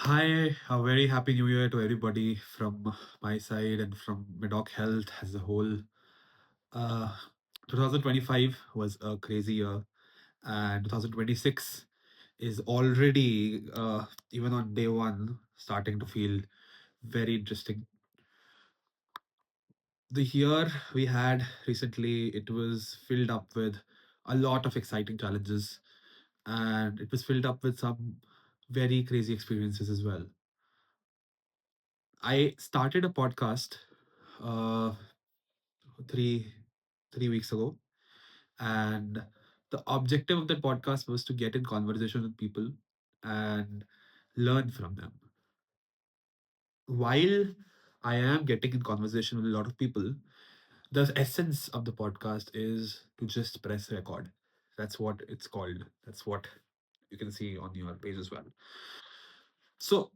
Hi, a very happy new year to everybody from my side and from Medoc Health as a whole. Uh, 2025 was a crazy year, and 2026 is already, even on day one, starting to feel very interesting. The year we had recently, it was filled up with a lot of exciting challenges, and it was filled up with some very crazy experiences as well. I started a podcast uh, three 3 weeks ago, and the objective of that podcast was to get in conversation with people and learn from them. While I am getting in conversation with a lot of people, the essence of the podcast is to just press record. That's what it's called. That's what you can see on your page as well. So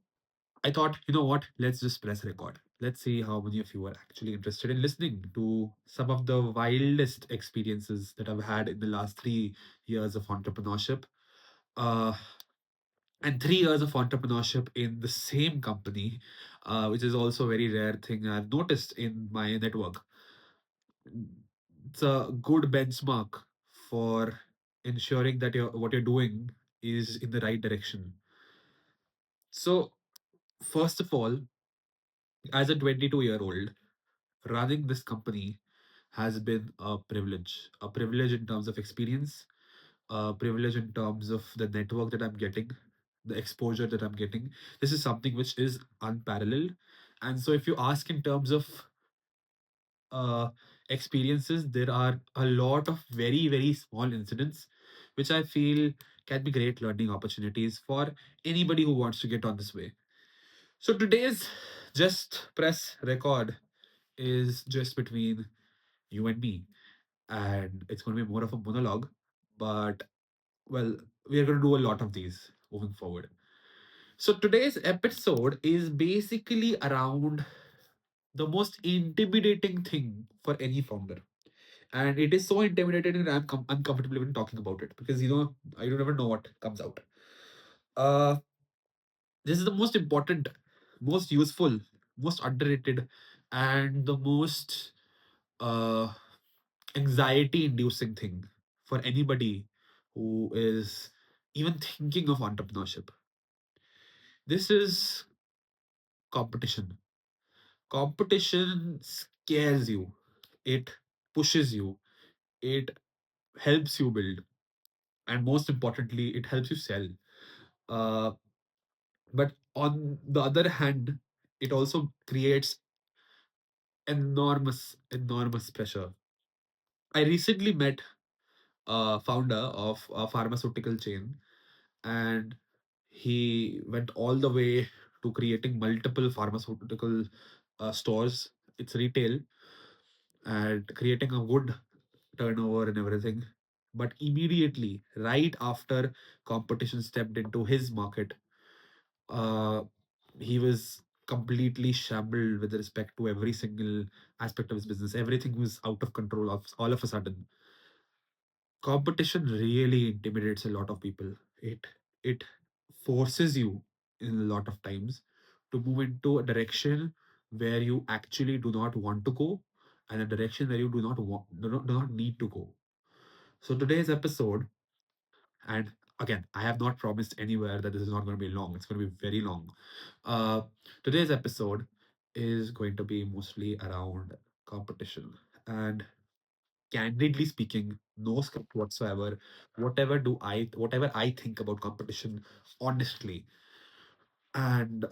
I thought, you know what? Let's just press record. Let's see how many of you are actually interested in listening to some of the wildest experiences that I've had in the last 3 years of entrepreneurship. Uh, and 3 years of entrepreneurship in the same company, which is also a very rare thing I've noticed in my network. It's a good benchmark for ensuring that what you're doing is in the right direction. So, first of all, as a 22-year-old, running this company has been a privilege in terms of experience, a privilege in terms of the network that I'm getting, the exposure that I'm getting. This is something which is unparalleled. And so, if you ask in terms of uh, experiences, there are a lot of very, very small incidents which I feel can be great learning opportunities for anybody who wants to get on this way. So, today's just press record is just between you and me, and it's going to be more of a monologue. But well, we are going to do a lot of these moving forward. So today's episode is basically around the most intimidating thing for any founder, and it is so intimidating that I'm uncomfortable even talking about it because I don't ever know what comes out. Uh, this is the most important, most useful, most underrated, and the most uh anxiety-inducing thing for anybody who is even thinking of entrepreneurship. This is competition. Competition scares you, it pushes you, it helps you build, and most importantly, it helps you sell. Uh, but on the other hand, it also creates enormous, enormous pressure. I recently met a founder of a pharmaceutical chain, and he went all the way to creating multiple pharmaceutical stores. It's retail and creating a good turnover and everything. But immediately, right after competition stepped into his market, uh, he was completely shambled with respect to every single aspect of his business. Everything was out of control of all of a sudden. Competition really intimidates a lot of people. It forces you in a lot of times to move into a direction where you actually do not want to go, and a direction where you do not need to go. So today's episode, and again, I have not promised anywhere that this is not going to be long. It's going to be very long. uh Today's episode is going to be mostly around competition, and candidly speaking, no script whatsoever. Whatever I think about competition, honestly. And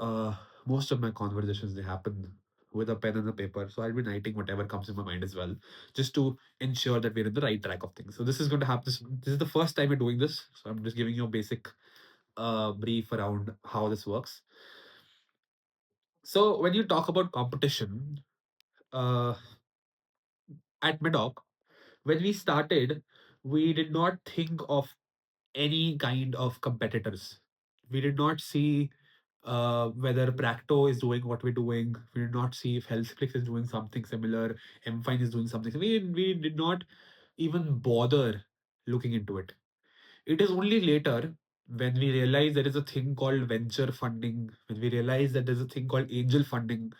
most of my conversations, they happen with a pen and a paper. So I'll be writing whatever comes in my mind as well, just to ensure that we're in the right track of things. So this is going to happen. This is the first time we're doing this. So I'm just giving you a basic brief around how this works. So when you talk about competition, uh, at Medoc, when we started, we did not think of any kind of competitors. We did not see whether Bracto is doing what we're doing. We did not see if HealthClick is doing something similar, Mfine is doing something. We did not even bother looking into it. It is only later. When we realize there is a thing called venture funding, when we realize that there's a thing called angel funding,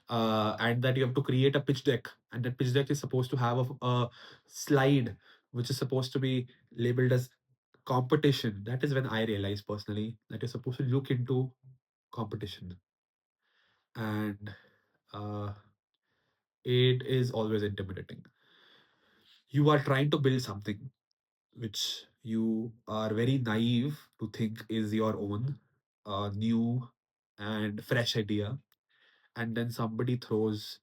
and that you have to create a pitch deck, and that pitch deck is supposed to have a slide which is supposed to be labeled as competition, that is when I realized personally that you're supposed to look into competition. And uh, it is always intimidating. You are trying to build something which you are very naive to think is your own, new and fresh idea, and then somebody throws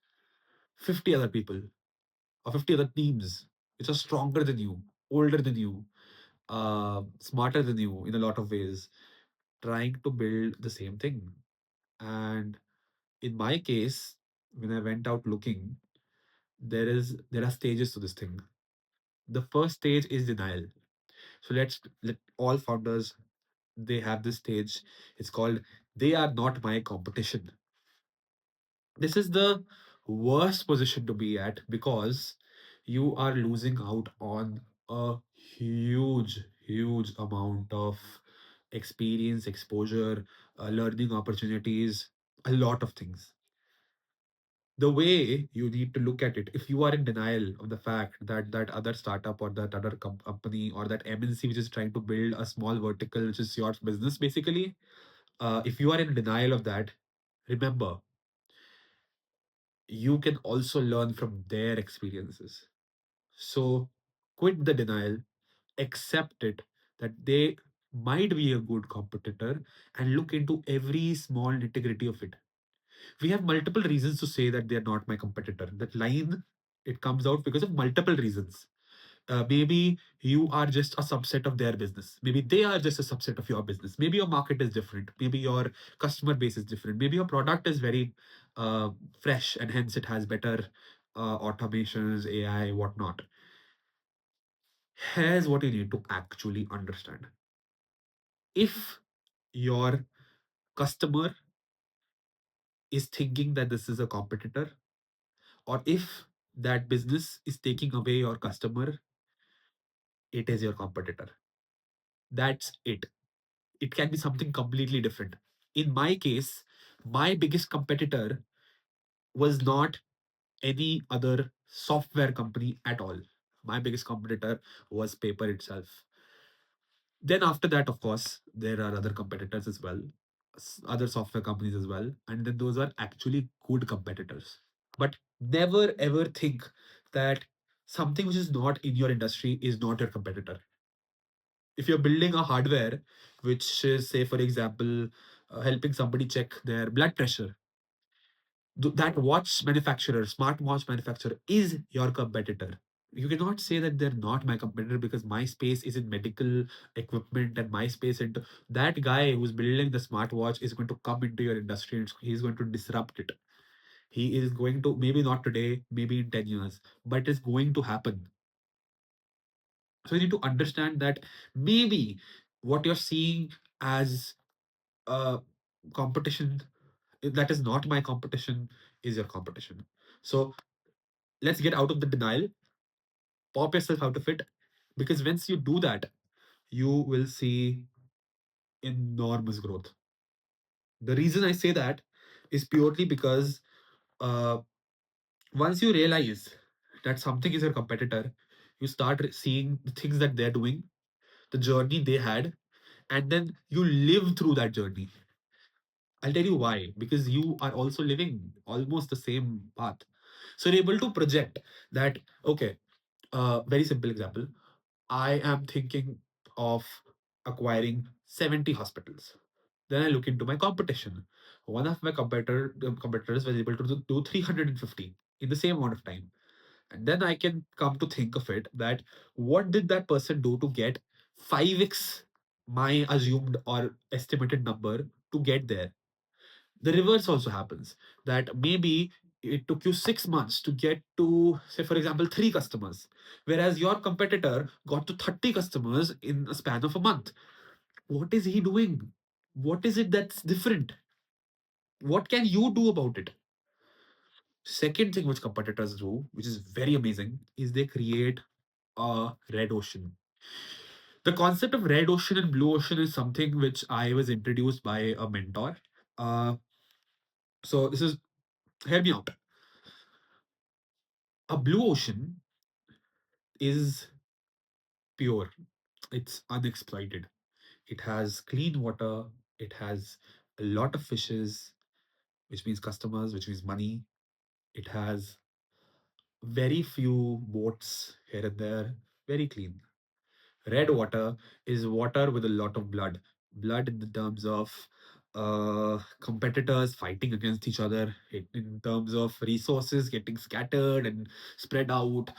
50 other people or 50 other teams which are stronger than you, older than you, smarter than you in a lot of ways, trying to build the same thing. And in my case, when I went out looking, there are stages to this thing. The first stage is denial. So let all founders, they have this stage. It's called they are not my competition. This is the worst position to be at because you are losing out on a huge amount of experience, exposure, learning opportunities, a lot of things. The way you need to look at it, if you are in denial of the fact that that other startup or that other company or that MNC which is trying to build a small vertical which is your business basically, if you are in denial of that, remember, you can also learn from their experiences. So quit the denial, accept it that they might be a good competitor, and look into every small nitty-gritty of it. We have multiple reasons to say that they are not my competitor. That line, it comes out because of multiple reasons. Maybe you are just a subset of their business. Maybe they are just a subset of your business. Maybe your market is different. Maybe your customer base is different. Maybe your product is very fresh and hence it has better automations, AI, whatnot. Here's what you need to actually understand. If your customer is thinking that this is a competitor, or if that business is taking away your customer, it is your competitor. That's it. It can be something completely different. In my case, my biggest competitor was not any other software company at all. My biggest competitor was paper itself. Then, after that, of course, there are other competitors as well, other software companies as well. And then those are actually good competitors. But never ever think that something which is not in your industry is not your competitor. If you're building a hardware which is, say for example, helping somebody check their blood pressure, that watch manufacturer, smartwatch manufacturer, is your competitor. You cannot say that they're not my competitor because my space is in medical equipment and my space into that guy who's building the smartwatch is going to come into your industry and he's going to disrupt it. He is going to, maybe not today, maybe in 10 years, but it's going to happen. So you need to understand that maybe what you're seeing as a competition, that is not my competition, is your competition. So let's get out of the denial, pop yourself out of it, because once you do that, you will see enormous growth. The reason I say that is purely because uh, once you realize that something is your competitor, you start seeing the things that they're doing, the journey they had, and then you live through that journey. I'll tell you why. Because you are also living almost the same path. So you're able to project that, okay, very simple example. I am thinking of acquiring 70 hospitals. Then I look into my competition. One of my competitors was able to do 350 in the same amount of time. And then I can come to think of it that what did that person do to get 5x my assumed or estimated number to get there? The reverse also happens, that maybe it took you 6 months to get to, say for example, 3 customers, whereas your competitor got to 30 customers in a span of a month. What is he doing? What is it that's different? What can you do about it? Second thing which competitors do, which is very amazing, is they create a red ocean. The concept of red ocean and blue ocean is something which I was introduced by a mentor. Uh, so this is hear me out. A blue ocean is pure. It's unexploited. It has clean water. It has a lot of fishes, which means customers, which means money. It has very few boats here and there, very clean. Red water is water with a lot of blood. Blood in the terms of competitors fighting against each other, in terms of resources getting scattered and spread out.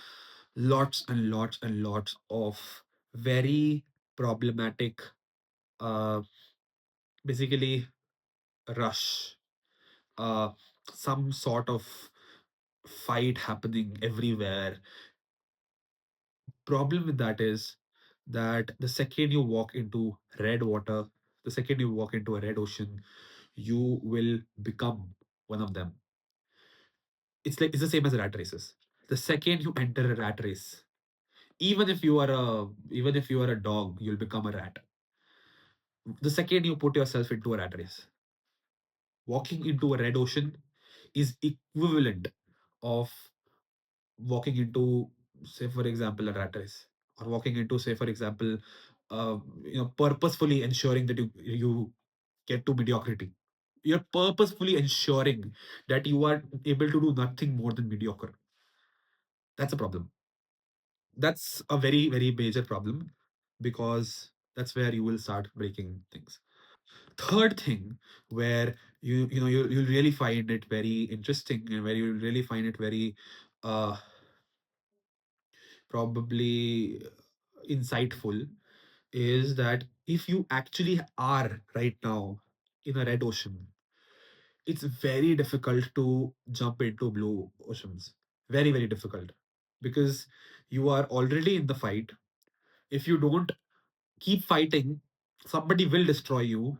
Lots and lots and lots of very problematic, uh, basically, rush. Uh, some sort of fight happening everywhere. Problem with that is that the second you walk into red water, the second you walk into a red ocean, you will become one of them. It's the same as rat races. The second you enter a rat race, even if you are a dog, you'll become a rat. The second you put yourself into a rat race, walking into a red ocean is equivalent of walking into, say for example, a rat race, or walking into, say for example, purposefully ensuring that you get to mediocrity. You're purposefully ensuring that you are able to do nothing more than mediocre. That's a problem. That's a very very major problem, because that's where you will start breaking things. Third thing, where you'll really find it very interesting, and where you'll really find it very uh probably insightful, is that if you actually are right now in a red ocean, it's very difficult to jump into blue oceans. Very, very difficult. Because you are already in the fight. If you don't keep fighting, somebody will destroy you.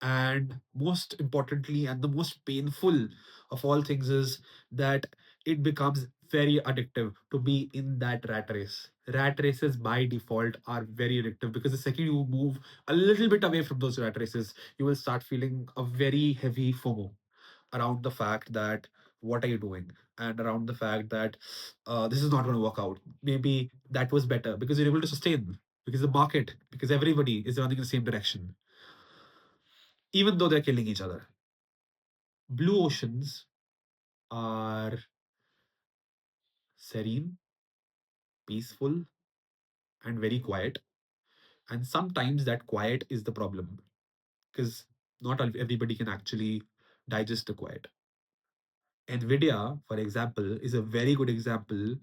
And most importantly, and the most painful of all things, is that it becomes very addictive to be in that rat race. Rat races by default are very addictive, because the second you move a little bit away from those rat races, you will start feeling a very heavy FOMO around the fact that what are you doing, and around the fact that this is not going to work out. Maybe that was better, because you're able to sustain, because the market, because everybody is running in the same direction, even though they're killing each other. Blue oceans are serene, peaceful, and very quiet. And sometimes that quiet is the problem, because not everybody can actually digest the quiet. NVIDIA, for example, is a very good example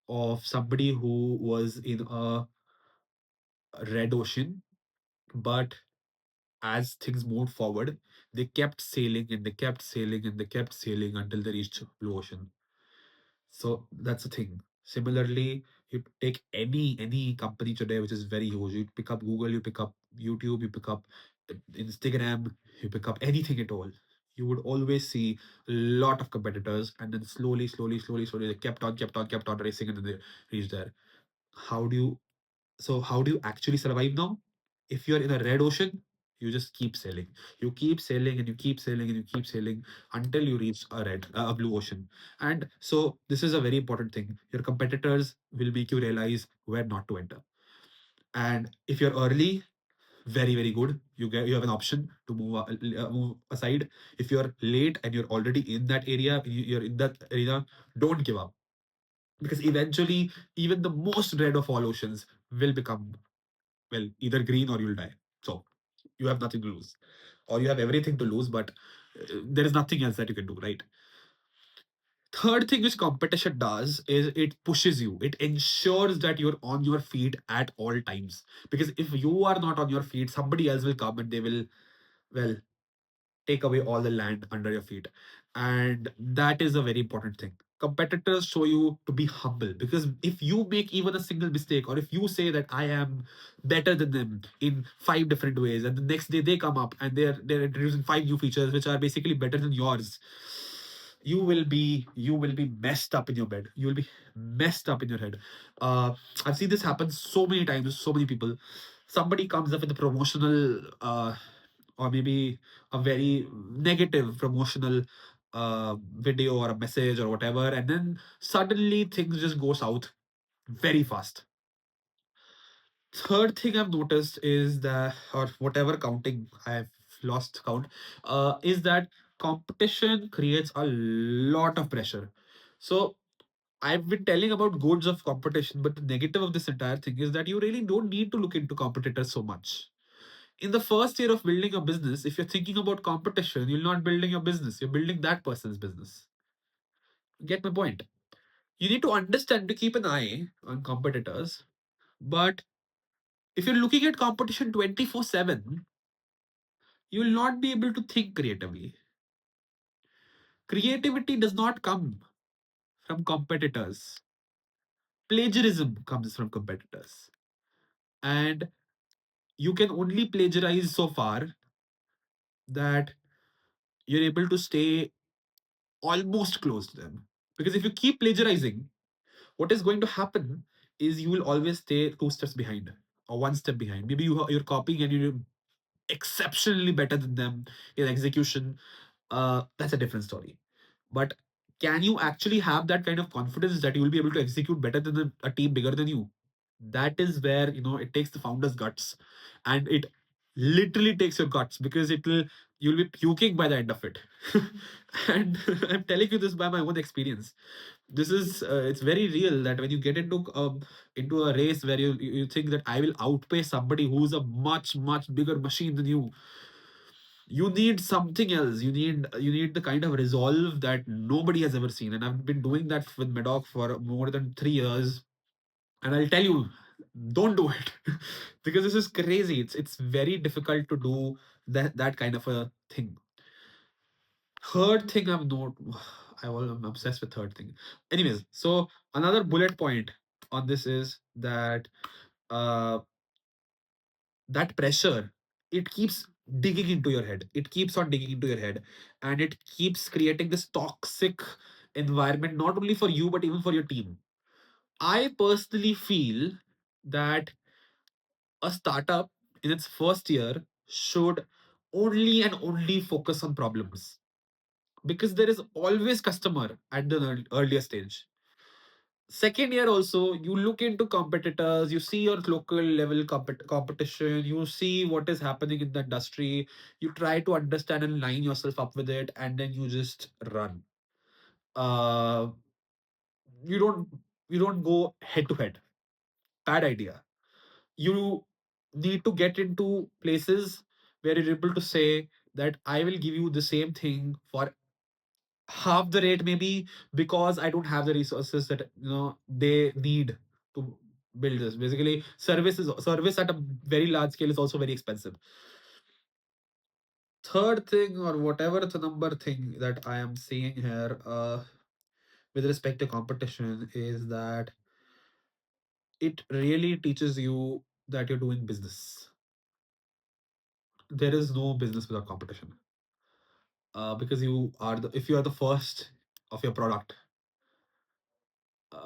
of somebody who was in a red ocean, but as things moved forward, they kept sailing and they kept sailing and they kept sailing until they reached blue ocean. So that's the thing. Similarly, you take any company today which is very huge. You pick up Google, you pick up YouTube, you pick up Instagram, you pick up anything at all. You would always see a lot of competitors, and then slowly, they kept on racing, and then they reached there. How do you how do you actually survive now? If you're in a red ocean, you just keep sailing. You keep sailing and you keep sailing and you keep sailing until you reach a blue ocean. And so this is a very important thing. Your competitors will make you realize where not to enter. And if you're early, very very good. You have an option to move aside. If you're late and you're already in that area, you're in that area, don't give up, because eventually even the most red of all oceans will become, well, either green or you'll die. So you have nothing to lose, or you have everything to lose, but there is nothing else that you can do, right? Third thing which competition does is it pushes you. It ensures that you're on your feet at all times. Because if you are not on your feet, somebody else will come and they will, well, take away all the land under your feet. And that is a very important thing. Competitors show you to be humble, because if you make even a single mistake, or if you say that I am better than them in five different ways, and the next day they come up and they're introducing five new features which are basically better than yours, you will be messed up in your bed. You will be messed up in your head. I've seen this happen so many times with so many people. somebody comes up with a promotional or maybe a very negative promotional video or a message or whatever, and then suddenly things just go south very fast. Third thing I've noticed is that, or whatever counting I've lost count, is that competition creates a lot of pressure. So I've been telling about goods of competition, but the negative of this entire thing is that you really don't need to look into competitors so much. In the first year of building a business, if you're thinking about competition, you're not building your business, you're building that person's business. Get my point? You need to understand to keep an eye on competitors, but if you're looking at competition 24/7, you will not be able to think creatively. Creativity does not come from competitors. Plagiarism comes from competitors. And you can only plagiarize so far that you're able to stay almost close to them. Because if you keep plagiarizing, what is going to happen is you will always stay two steps behind or one step behind. Maybe you're copying and you're exceptionally better than them in execution. That's a different story. But can you actually have that kind of confidence that you will be able to execute better than a team bigger than you? That is where it takes the founder's guts, and it literally takes your guts because you'll be puking by the end of it. And I'm telling you this by my own experience. This is it's very real that when you get into a race where you think that I will outpace somebody who's a much bigger machine than you need something else. You need the kind of resolve that nobody has ever seen, and I've been doing that with Medoc for more than 3 years. And I'll tell you, don't do it. Because this is crazy. It's very difficult to do that kind of a thing. Third thing I'm obsessed with third thing. Anyways, so another bullet point on this is that uh that pressure, it keeps digging into your head. It keeps on digging into your head, and it keeps creating this toxic environment, not only for you but even for your team. I personally feel that a startup in its first year should only and only focus on problems, because there is always customer at the earlier stage. Second year also, you look into competitors, you see your local level competition, you see what is happening in the industry, you try to understand and line yourself up with it, and then you just run. uh you don't you don't go head to head. Bad idea. You need to get into places where you're able to say that I will give you the same thing for half the rate, maybe, because I don't have the resources that they need to build this. Basically, service at a very large scale is also very expensive. Third thing, or whatever the number thing that I am seeing here, with respect to competition, is that it really teaches you that you're doing business. There is no business without competition. Because if you are the first of your product,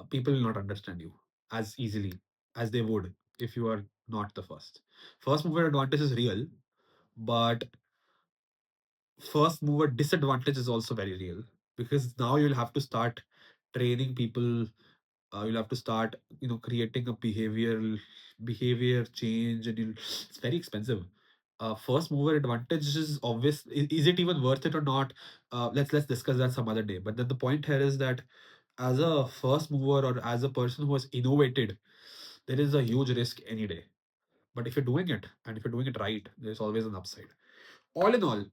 people will not understand you as easily as they would if you are not the first. First mover advantage is real, but first mover disadvantage is also very real, because now you'll have to start training people. You'll have to start creating a behavior change, and it's very expensive. First mover advantage is obvious. Is it even worth it or not? Let's discuss that some other day. But then the point here is that as a first mover or as a person who has innovated, there is a huge risk any day. But if you're doing it, and if you're doing it right, there's always an upside. All in all,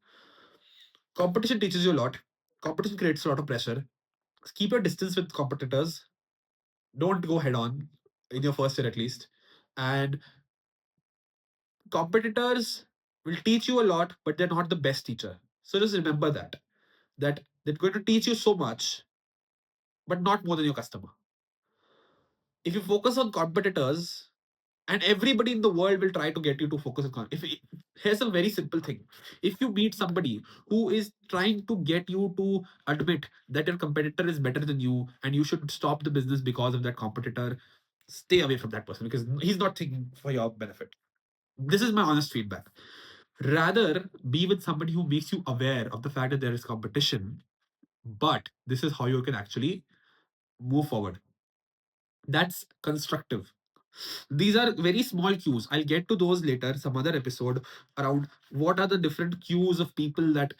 competition teaches you a lot. Competition creates a lot of pressure. Keep your distance with competitors. Don't go head on in your first year at least. And competitors will teach you a lot, but they're not the best teacher. So just remember that they're going to teach you so much, but not more than your customer. If you focus on competitors, and everybody in the world will try to get you to focus on here's a very simple thing. If you meet somebody who is trying to get you to admit that your competitor is better than you and you should stop the business because of that competitor, stay away from that person, because he's not thinking for your benefit. This is my honest feedback. Rather be with somebody who makes you aware of the fact that there is competition, but this is how you can actually move forward. That's constructive. These are very small cues. I'll get to those later, some other episode, around what are the different cues of people that,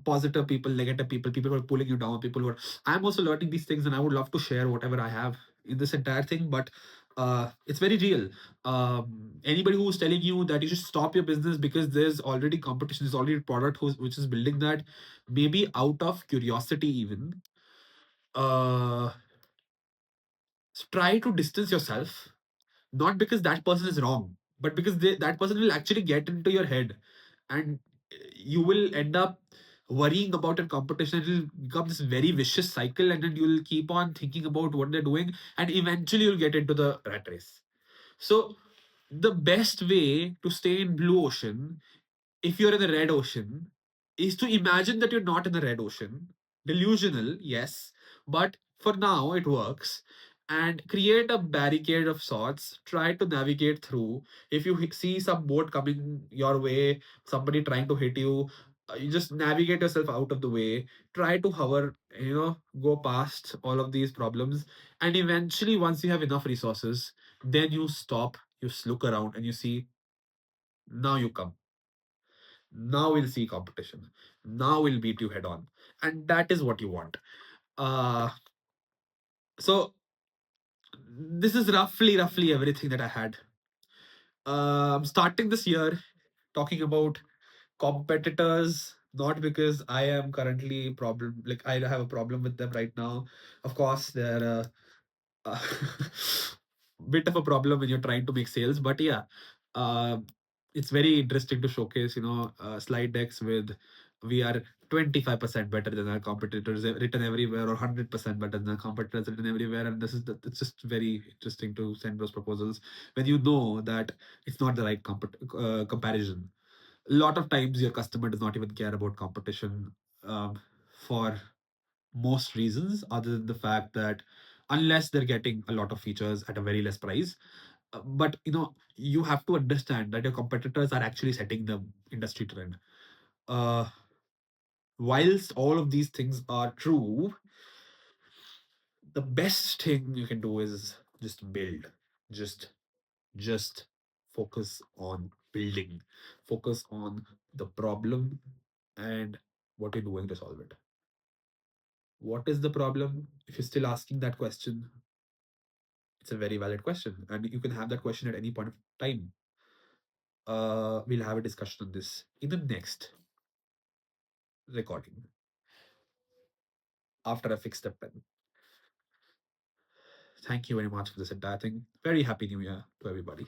positive people, negative people, people who are pulling you down, people who are. I'm also learning these things, and I would love to share whatever I have in this entire thing, but it's very real. Anybody who's telling you that you should stop your business because there's already competition, there's already a product which is building that, maybe out of curiosity, even. Uh, Try to distance yourself, not because that person is wrong, but because that person will actually get into your head, and you will end up worrying about a competition. It will become this very vicious cycle, and then you'll keep on thinking about what they're doing, and eventually you'll get into the rat race. So the best way to stay in blue ocean, if you're in the red ocean, is to imagine that you're not in the red ocean. Delusional, yes, but for now it works. And create a barricade of sorts. Try to navigate through. If you see some boat coming your way, somebody trying to hit you, you just navigate yourself out of the way. Try to hover, go past all of these problems. And eventually, once you have enough resources, then you stop, you look around, and you see, now you come. Now we'll see competition. Now we'll beat you head on. And that is what you want. Uh, so this is roughly everything that I had. I'm starting this year talking about competitors, not because I am currently problem like I have a problem with them right now. Of course, they're a bit of a problem when you're trying to make sales, but yeah, uh, it's very interesting to showcase, slide decks with, we are 25% better than our competitors, written everywhere, or 100% better than our competitors written everywhere. And it's just very interesting to send those proposals when you know that it's not the right comparison. A lot of times your customer does not even care about competition, for most reasons, other than the fact that unless they're getting a lot of features at a very less price. But you have to understand that your competitors are actually setting the industry trend. uh, whilst all of these things are true, the best thing you can do is just build. Just just focus on building. Focus on the problem and what you're doing to solve it. What is the problem? If you're still asking that question, it's a very valid question, and you can have that question at any point of time. We'll have a discussion on this in the next recording after I fix the pen. Thank you very much for this entire thing. Very happy new year to everybody.